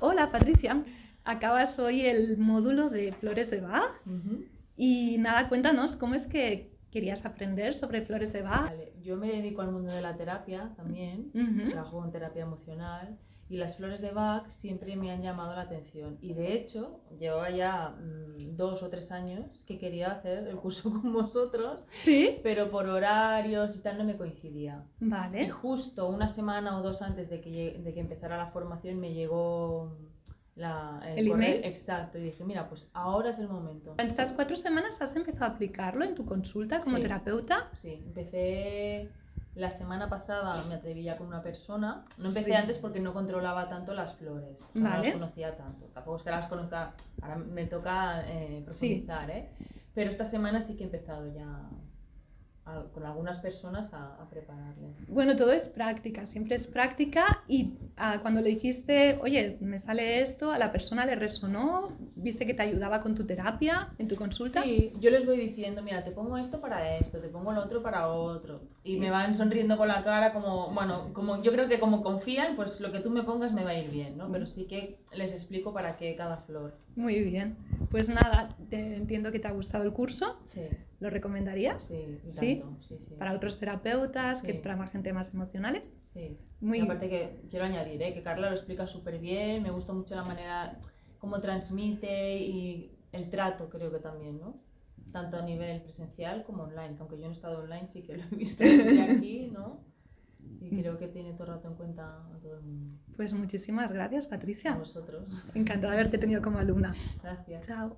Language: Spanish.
Hola Patricia, acabas hoy el módulo de flores de Bach Ujú. y nada, cuéntanos cómo es que querías aprender sobre flores de Bach. Vale, yo me dedico al mundo de la terapia también, Ujú. trabajo en terapia emocional y las flores de Bach siempre me han llamado la atención. Y de hecho, llevaba ya 2 o 3 años que quería hacer el curso con vosotros, Sí, pero por horarios y tal no me coincidía. Y vale. justo una semana o dos antes de que empezara la formación me llegó el El correo email. exacto y dije, mira, pues ahora es el momento. En estas 4 semanas has empezado a aplicarlo en tu consulta como Sí, terapeuta. sí, empecé la semana pasada, me atreví ya con una persona. No empecé Sí, antes porque no controlaba tanto las flores, o sea, no las vale. conocía tanto. Tampoco es que las conozca, ahora me toca Sí. profundizar, ¿eh? Pero esta semana sí que he empezado ya con algunas personas a prepararles. Bueno, todo es práctica, siempre es práctica y cuando le dijiste, oye, me sale esto, a la persona le resonó, viste que te ayudaba con tu terapia en tu consulta. Sí, yo les voy diciendo, mira, te pongo esto para esto, te pongo lo otro para otro. Y me van sonriendo con la cara como, bueno, como yo creo que como confían, pues lo que tú me pongas me va a ir bien, ¿no? Pero sí que les explico para qué cada flor. Muy bien. Pues nada, entiendo que te ha gustado el curso. Sí, ¿Lo recomendarías? sí, y ¿Sí? tanto, sí, sí. Para otros terapeutas que Sí, trabajan temas emocionales. sí. Y Muy aparte que quiero añadir, que Carla lo explica súper bien, me gusta mucho la manera cómo transmite y el trato creo que también, ¿no? Tanto a nivel presencial como online, que aunque yo no he estado online, sí que lo he visto desde aquí, ¿no? Y creo que tiene todo el rato en cuenta a todo el mundo. Pues muchísimas gracias, A Patricia. vosotros. Encantada de haberte tenido como alumna. Gracias. Chao.